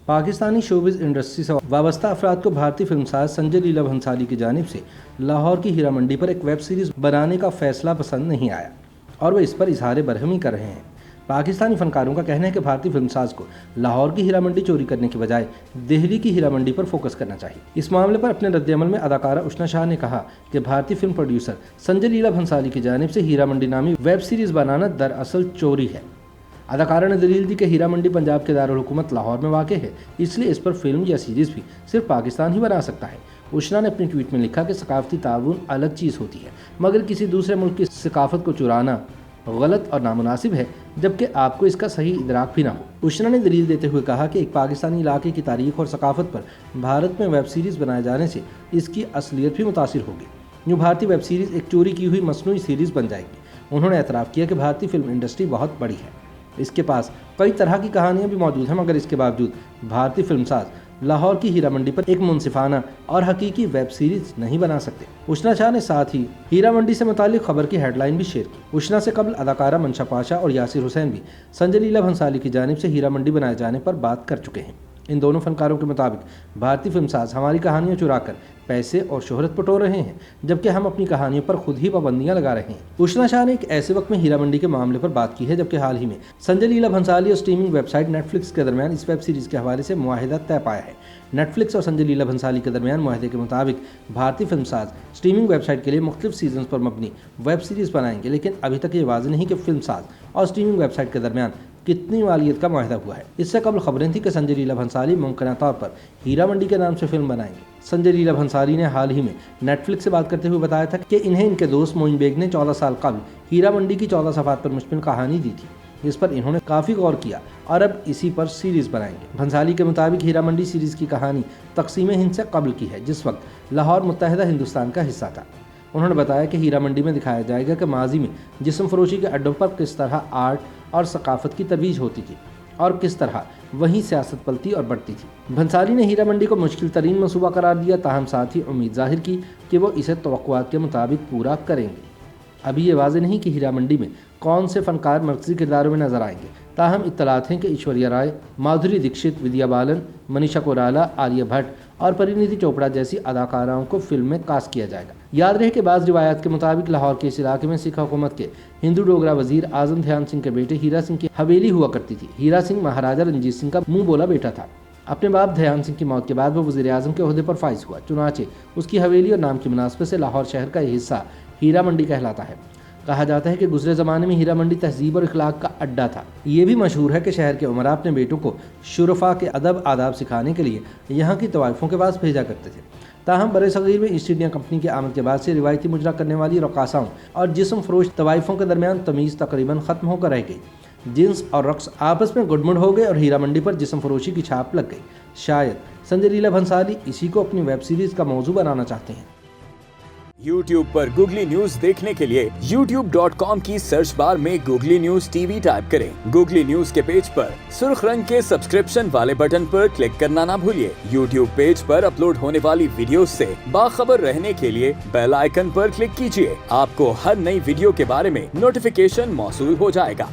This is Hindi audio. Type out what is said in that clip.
पाकिस्तानी शोबिज़ इंडस्ट्री से वाबस्ता अफराद को भारतीय फिल्मसाज संजय लीला भंसाली की जानिब से लाहौर की हीरा मंडी पर एक वेब सीरीज़ बनाने का फैसला पसंद नहीं आया और वह इस पर इजहार बरहमी कर रहे हैं। पाकिस्तानी फनकारों का कहना है कि भारतीय फिल्मसाज को लाहौर की हीरा मंडी चोरी करने के बजाय दिल्ली की हीरा मंडी पर फोकस करना चाहिए। इस मामले पर अपने रद्दअमल में अदाकारा उष्णा शाह ने कहा कि भारतीय फिल्म प्रोड्यूसर संजय लीला भंसाली की जानिब से हीरा मंडी नामी वेब सीरीज़ बनाना दरअसल चोरी है। अदाकारा ने दलील दी कि हीरा मंडी पंजाब के दारुल हुकूमत लाहौर में वाक़ है, इसलिए इस पर फिल्म या सीरीज़ भी सिर्फ पाकिस्तान ही बना सकता है। उष्णा ने अपनी ट्वीट में लिखा कि सकाफती ताउन अलग चीज़ होती है, मगर किसी दूसरे मुल्क की सकाफत को चुराना गलत और नामुनासिब है, जबकि आपको इसका सही इदराक भी ना हो। उष्णा ने दलील देते हुए कहा कि एक पाकिस्तानी इलाके की तारीख और सकाफत पर भारत में वेब सीरीज़ बनाए जाने से इसकी असलियत भी मुतासिर होगी। यूँ भारतीय वेब सीरीज़ एक चोरी की हुई मसनूई सीरीज़ बन जाएगी। उन्होंने एतराफ़ किया कि भारतीय फिल्म इंडस्ट्री बहुत बड़ी है, इसके पास कई तरह की कहानियां भी मौजूद हैं, मगर इसके बावजूद भारतीय फिल्मसाज लाहौर की हीरा मंडी पर एक मुनसिफाना और हकीकी वेब सीरीज नहीं बना सकते। उष्णा शाह ने साथ ही हीरा मंडी से मुतालिक खबर की हेडलाइन भी शेयर की। उष्णा से कबल अदाकारा मंशा पाशा और यासिर हुसैन भी संजय लीला भंसाली की जानिब से हीरा मंडी बनाए जाने पर बात कर चुके हैं। इन दोनों फनकारों के मुताबिक भारतीय फिल्मसाज हमारी कहानियां चुराकर पैसे और शोहरत बटोर रहे हैं, जबकि हम अपनी कहानियों पर खुद ही पाबंदियां लगा रहे हैं। उष्णा शाह ने एक ऐसे वक्त में हीरा मंडी के मामले पर बात की है जबकि हाल ही में संजय लीला भंसाली और स्ट्रीमिंग वेबसाइट नेटफ्लिक्स के दरमियान इस वेब सीरीज के हवाले से मुआहिदा तय पाया है। नेटफ्लिक्स और संजय लीला भंसाली के दरमियान मुआहिदे के मुताबिक भारतीय फिल्मसाज स्ट्रीमिंग वेबसाइट के लिए मुख्तलिफ सीजन पर मबनी वेब सीरीज बनाएंगे, लेकिन अभी तक ये वाज़ेह नहीं कि फिल्मसाज और स्ट्रीमिंग वेबसाइट के दरमियान कितनी मालियत का मुआहिदा हुआ है। इससे कबल खबरें थी कि संजय लीला भंसाली मुमकिन तौर पर हीरा मंडी के नाम से फिल्म बनाएंगे। संजय लीला भंसाली ने हाल ही में नेटफ्लिक्स से बात करते हुए बताया था कि इन्हें इनके दोस्त मोइन बेग ने 14 साल कबल हीरा मंडी की 14 सफ़ात पर मुश्तमिल कहानी दी थी। इस पर इन्होंने काफ़ी गौर किया और अब इसी पर सीरीज़ बनाएंगे। भंसाली के मुताबिक हीरा मंडी सीरीज़ की कहानी तकसीम हिंद से कबल की है, जिस वक्त लाहौर मुत्तहिदा हिंदुस्तान का हिस्सा था। उन्होंने बताया कि हीरा मंडी में दिखाया जाएगा कि माजी में जिस्म फरोशी के अड्डों पर किस तरह आर्ट और सकाफत की तरोीज होती थी और किस तरह वहीं सियासत पलती और बढ़ती थी। भंसाली ने हीरा मंडी को मुश्किल तरीन मनसूबा करार दिया, ताहम साथ ही उम्मीद जाहिर की कि वो इसे तवक्कुआत के मुताबिक पूरा करेंगे। अभी ये वाज़ेह नहीं कि हीरा मंडी में कौन से फनकार मरकज़ी किरदारों में नजर आएंगे, ताहम इत्तलात हैं कि ऐश्वर्या राय, माधुरी दीक्षित, विद्या बालन, मनीषा कोइराला, आलिया भट्ट और परिणीति चोपड़ा जैसी अदाकाराओं को फिल्म में कास्ट किया जाएगा। याद रहे कि बाज़ रिवायात के मुताबिक लाहौर के इस इलाके में सिख हुकूमत के हिंदू डोगरा वजीर आजम ध्यान सिंह के बेटे हीरा सिंह की हवेली हुआ करती थी। हीरा सिंह महाराजा रंजीत सिंह का मुँह बोला बेटा था। अपने बाप ध्यान सिंह की मौत के बाद वो वज़ीर आज़म के ओहदे पर फाइज हुआ। चुनाचे उसकी हवेली और नाम की मुनासबत से लाहौर शहर का हिस्सा हीरा मंडी कहलाता है। कहा जाता है कि गुज़रे ज़माने में हीरा मंडी तहजीब और इखलाक का अड्डा था। ये भी मशहूर है कि शहर के उमरा अपने बेटों को शुरफा के अदब आदाब सिखाने के लिए यहाँ की तवाइफ़ों के पास भेजा करते थे। ताहम बरे-सग़ीर में ईस्ट इंडिया कंपनी की आमद के बाद से रिवायती मुजरा करने वाली रक़ासाओं और जिस्म फरोश तवाइफ़ों के दरमियान तमीज़ तकरीबन ख़त्म होकर रह गई। जिन्स और रक़्स आपस में गुडमुड़ हो गए और हीरा मंडी पर जिस्म फरोशी की छाप लग गई। शायद संजय लीला भंसाली इसी को अपनी वेब सीरीज़ का मौजू बनाना चाहते हैं। YouTube पर गूगली न्यूज देखने के लिए youtube.com की सर्च बार में गूगली न्यूज टीवी टाइप करें। गूगली न्यूज के पेज पर सुर्ख रंग के सब्सक्रिप्शन वाले बटन पर क्लिक करना ना भूलिए। YouTube पेज पर अपलोड होने वाली वीडियोस से बाखबर रहने के लिए बेल आइकन पर क्लिक कीजिए। आपको हर नई वीडियो के बारे में नोटिफिकेशन मौसूल हो जाएगा।